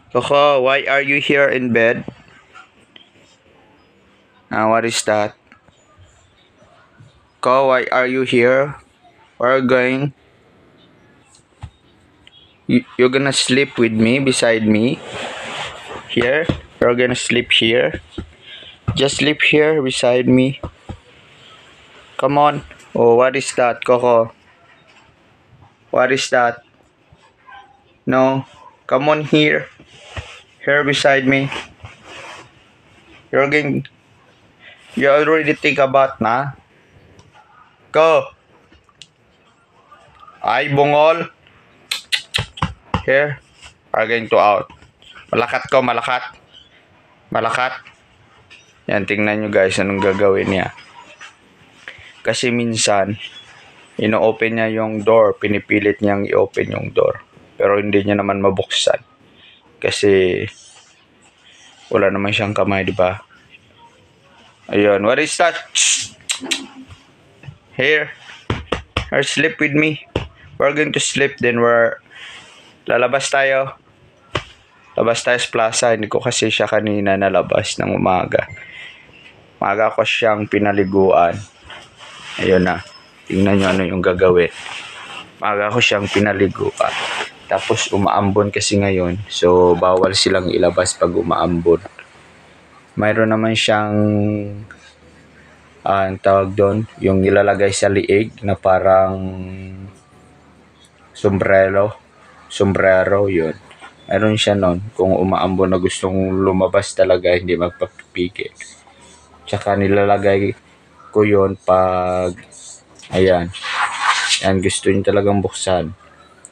Coco, why are you here in bed? What is that? Coco, why are you here? Where are you going? You're gonna sleep with me, beside me? Here? You're gonna sleep here? Just sleep here beside me. Come on. Oh, what is that, Coco? What is that? No. Come on here. Here beside me. You're going... You already think about na? Go. Ay, bungol. Here. Are going to out. Malakat ko, malakat. Malakat. Yan, tingnan nyo guys anong gagawin niya. Kasi minsan, ino-open niya yung door. Pinipilit niyang i-open yung door. Pero hindi niya naman mabuksan. Kasi, wala naman siyang kamay, di ba? Ayun, what is that? Here. Or sleep with me. We're going to sleep, then lalabas tayo. Labas tayo sa plaza. Hindi ko kasi siya kanina nalabas ng umaga. Umaga ko siyang pinaliguan. Ayun na. Tingnan nyo ano yung gagawin. Umaga ko siyang pinaliguan. Tapos umaambon kasi ngayon. So, bawal silang ilabas pag umaambon. Mayroon naman siyang ang tawag doon, yung ilalagay sa liig na parang sombrero yun. Mayroon siya nun kung umaambon na gustong lumabas talaga, hindi magpapipigil. Tsaka nilalagay ko yun pag ayan, yan gusto niya talagang buksan.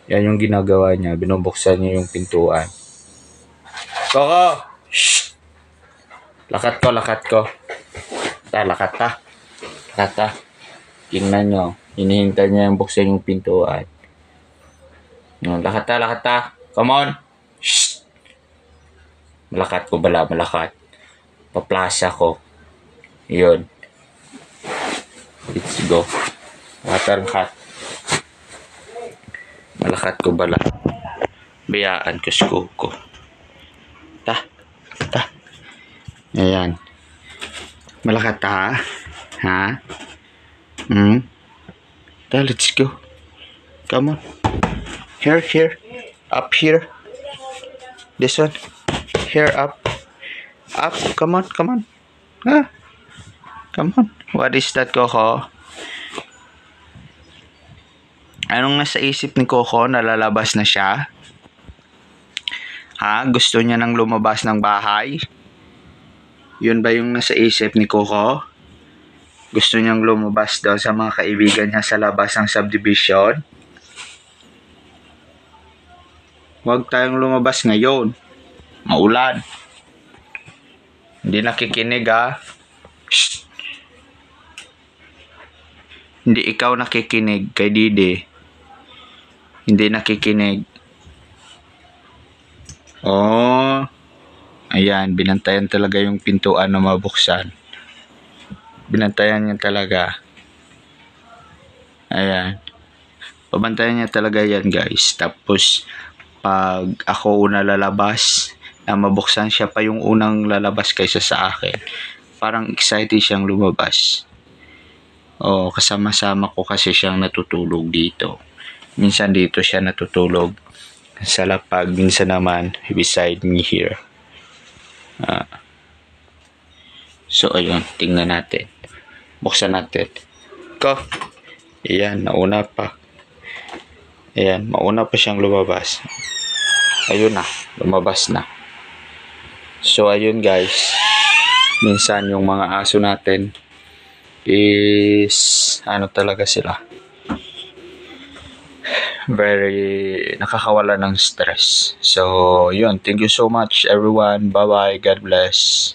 Yan yung ginagawa niya, binubuksan niya yung pintuan. Coco! Shh! Lakat ko. Lakat ta. Tingnan nyo. Hinihintay niya yung buksan yung pintuan. Lakat ta. Come on. Shh. Malakat ko bala, malakat. Paplasa ko. Yun. Let's go. Water cut. Malakat ko bala. Bayaan ko ko. Ta. Ayan. Malakat ta, ha? Let's go. Come on. Here. Up here. This one. Here, up. Come on. Ah. Come on. What is that, Coco? Anong nasa isip ni Coco? Nalalabas na siya? Ha? Gusto niya nang lumabas ng bahay? Yun ba yung nasa isip ni Coco? Gusto niyang lumabas daw sa mga kaibigan niya sa labas ng subdivision? Huwag tayong lumabas ngayon. Maulan. Hindi nakikinig, ha? Shh. Hindi ikaw nakikinig kay Didi. Hindi nakikinig. Oh. Ayan, binantayan talaga yung pintuan na mabuksan. Binantayan niya talaga. Ayan. Pabantayan niya talaga yan, guys. Tapos, pag ako una lalabas, na mabuksan siya pa yung unang lalabas kaysa sa akin. Parang excited siyang lumabas. Kasama-sama ko kasi siyang natutulog dito. Minsan dito siya natutulog sa lapag. Minsan naman, beside me here. So ayun, tingnan natin. Buksan natin. Ayan, nauna pa. Ayan, mauna pa siyang lumabas. Ayun na, lumabas na. So ayun guys, minsan yung mga aso natin is ano talaga sila, very nakakawala ng stress. So yun, thank you so much everyone. Bye bye, God bless.